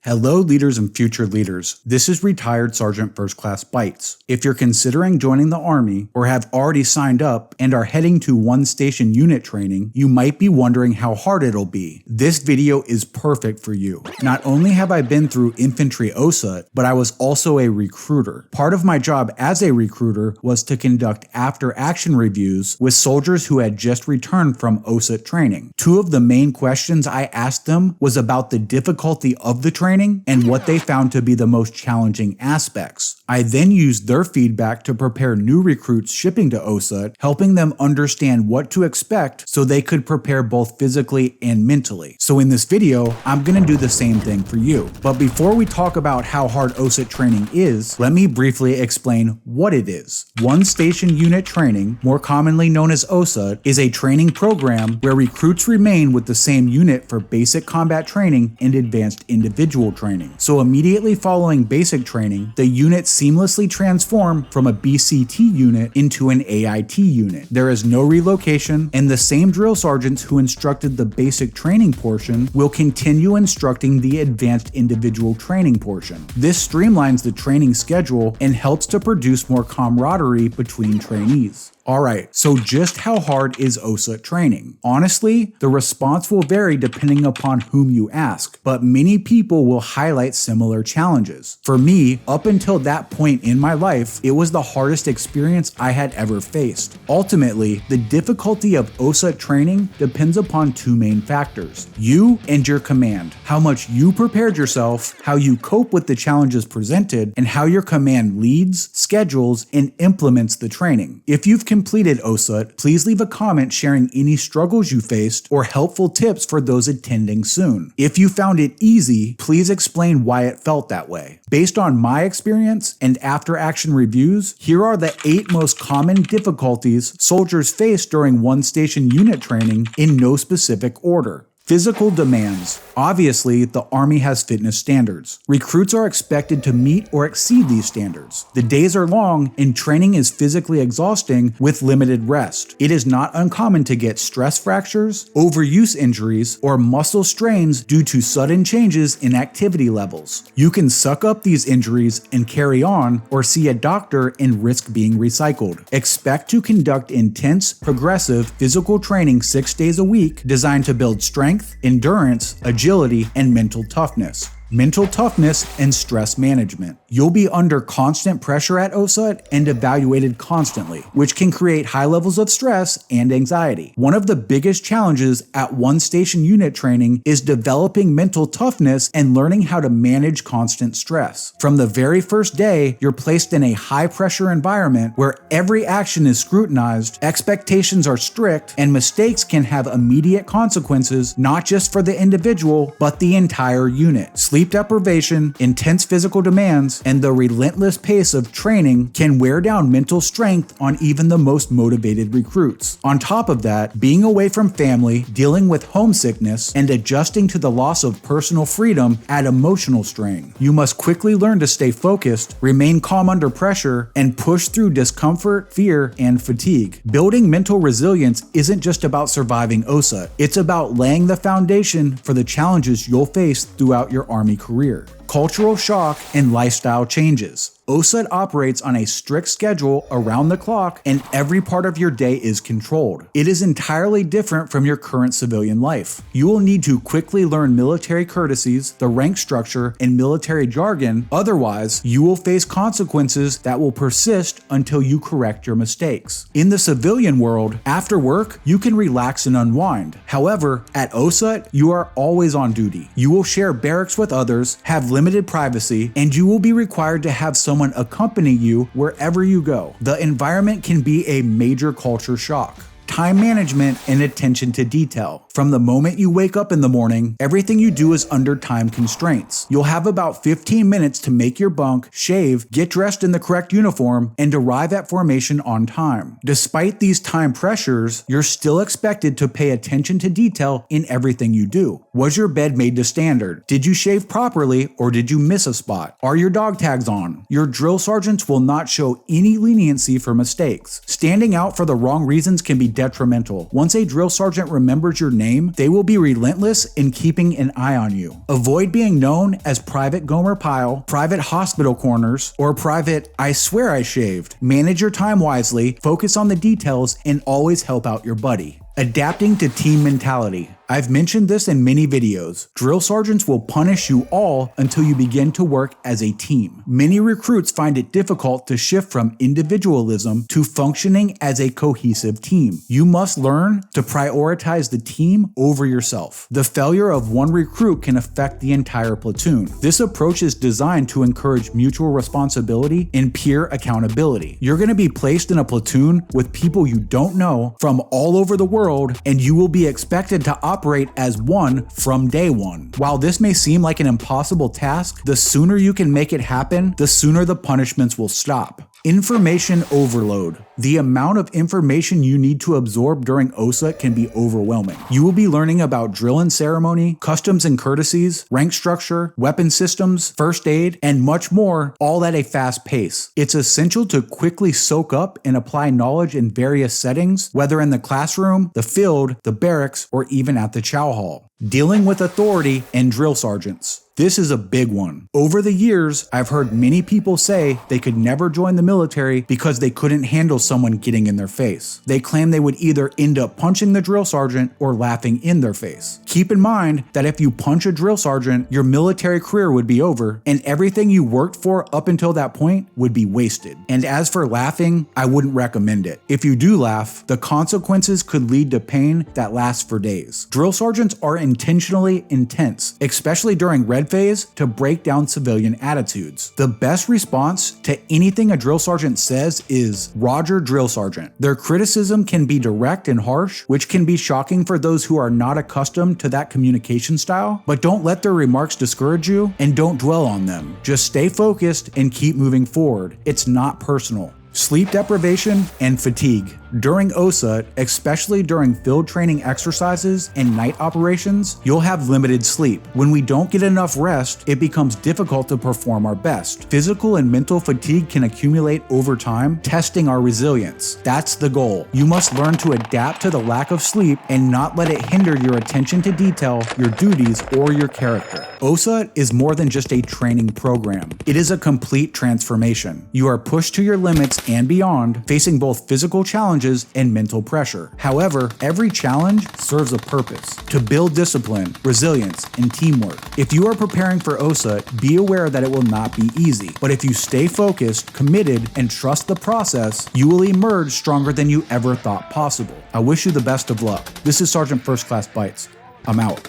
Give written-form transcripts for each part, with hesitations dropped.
Hello leaders and future leaders, this is Retired Sergeant First Class Bites. If you're considering joining the Army or have already signed up and are heading to one station unit training, you might be wondering how hard it'll be. This video is perfect for you. Not only have I been through infantry OSUT, but I was also a recruiter. Part of my job as a recruiter was to conduct after-action reviews with soldiers who had just returned from OSUT training. Two of the main questions I asked them was about the difficulty of the training and what they found to be the most challenging aspects. I then used their feedback to prepare new recruits shipping to OSUT, helping them understand what to expect so they could prepare both physically and mentally. So in this video, I'm going to do the same thing for you. But before we talk about how hard OSUT training is, let me briefly explain what it is. One station unit training, more commonly known as OSUT, is a training program where recruits remain with the same unit for basic combat training and advanced individual training. So immediately following basic training, the units seamlessly transform from a BCT unit into an AIT unit. There is no relocation, and the same drill sergeants who instructed the basic training portion will continue instructing the advanced individual training portion. This streamlines the training schedule and helps to produce more camaraderie between trainees. Alright, so just how hard is OSUT training? Honestly, the response will vary depending upon whom you ask, but many people will highlight similar challenges. For me, up until that point in my life, it was the hardest experience I had ever faced. Ultimately, the difficulty of OSUT training depends upon two main factors: you and your command. How much you prepared yourself, how you cope with the challenges presented, and how your command leads, schedules, and implements the training. If you've completed OSUT, please leave a comment sharing any struggles you faced or helpful tips for those attending soon. If you found it easy, please explain why it felt that way. Based on my experience and after-action reviews, here are the 8 most common difficulties soldiers face during one station unit training in no specific order. Physical demands. Obviously, the Army has fitness standards. Recruits are expected to meet or exceed these standards. The days are long and training is physically exhausting with limited rest. It is not uncommon to get stress fractures, overuse injuries, or muscle strains due to sudden changes in activity levels. You can suck up these injuries and carry on, or see a doctor and risk being recycled. Expect to conduct intense, progressive physical training 6 days a week designed to build strength, endurance, agility, and mental toughness. Mental toughness and stress management. You'll be under constant pressure at OSUT and evaluated constantly, which can create high levels of stress and anxiety. One of the biggest challenges at one station unit training is developing mental toughness and learning how to manage constant stress. From the very first day, you're placed in a high pressure environment where every action is scrutinized, expectations are strict, and mistakes can have immediate consequences not just for the individual, but the entire unit. Sleep deprivation, intense physical demands, and the relentless pace of training can wear down mental strength on even the most motivated recruits. On top of that, being away from family, dealing with homesickness, and adjusting to the loss of personal freedom add emotional strain. You must quickly learn to stay focused, remain calm under pressure, and push through discomfort, fear, and fatigue. Building mental resilience isn't just about surviving OSUT. It's about laying the foundation for the challenges you'll face throughout your Army career. Cultural shock and lifestyle changes. OSUT operates on a strict schedule around the clock, and every part of your day is controlled. It is entirely different from your current civilian life. You will need to quickly learn military courtesies, the rank structure, and military jargon. Otherwise, you will face consequences that will persist until you correct your mistakes. In the civilian world, after work, you can relax and unwind. However, at OSUT, you are always on duty. You will share barracks with others, have limited privacy, and you will be required to have someone accompany you wherever you go. The environment can be a major culture shock. Time management and attention to detail. From the moment you wake up in the morning, everything you do is under time constraints. You'll have about 15 minutes to make your bunk, shave, get dressed in the correct uniform, and arrive at formation on time. Despite these time pressures, you're still expected to pay attention to detail in everything you do. Was your bed made to standard? Did you shave properly or did you miss a spot? Are your dog tags on? Your drill sergeants will not show any leniency for mistakes. Standing out for the wrong reasons can be detrimental. Once a drill sergeant remembers your name, they will be relentless in keeping an eye on you. Avoid being known as Private Gomer Pyle, Private Hospital Corners, or Private I swear I shaved. Manage your time wisely, focus on the details, and always help out your buddy. Adapting to team mentality. I've mentioned this in many videos. Drill sergeants will punish you all until you begin to work as a team. Many recruits find it difficult to shift from individualism to functioning as a cohesive team. You must learn to prioritize the team over yourself. The failure of one recruit can affect the entire platoon. This approach is designed to encourage mutual responsibility and peer accountability. You're going to be placed in a platoon with people you don't know from all over the world, and you will be expected to operate as one from day one. While this may seem like an impossible task, the sooner you can make it happen, the sooner the punishments will stop. Information overload. The amount of information you need to absorb during OSUT can be overwhelming. You will be learning about drill and ceremony, customs and courtesies, rank structure, weapon systems, first aid, and much more, all at a fast pace. It's essential to quickly soak up and apply knowledge in various settings, whether in the classroom, the field, the barracks, or even at the chow hall. Dealing with authority and drill sergeants. This is a big one. Over the years, I've heard many people say they could never join the military because they couldn't handle someone getting in their face. They claim they would either end up punching the drill sergeant or laughing in their face. Keep in mind that if you punch a drill sergeant, your military career would be over, and everything you worked for up until that point would be wasted. And as for laughing, I wouldn't recommend it. If you do laugh, the consequences could lead to pain that lasts for days. Drill sergeants are intentionally intense, especially during red phase, to break down civilian attitudes. The best response to anything a drill sergeant says is "Roger, drill sergeant." Their criticism can be direct and harsh, which can be shocking for those who are not accustomed to that communication style, but don't let their remarks discourage you and don't dwell on them. Just stay focused and keep moving forward. It's not personal. Sleep deprivation and fatigue. During OSUT, especially during field training exercises and night operations, you'll have limited sleep. When we don't get enough rest, it becomes difficult to perform our best. Physical and mental fatigue can accumulate over time, testing our resilience. That's the goal. You must learn to adapt to the lack of sleep and not let it hinder your attention to detail, your duties, or your character. OSUT is more than just a training program. It is a complete transformation. You are pushed to your limits and beyond, facing both physical challenges and mental pressure. However, every challenge serves a purpose: to build discipline, resilience, and teamwork. If you are preparing for OSUT, be aware that it will not be easy. But if you stay focused, committed, and trust the process, you will emerge stronger than you ever thought possible. I wish you the best of luck. This is Sergeant First Class Bites. I'm out.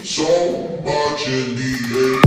So much in the air.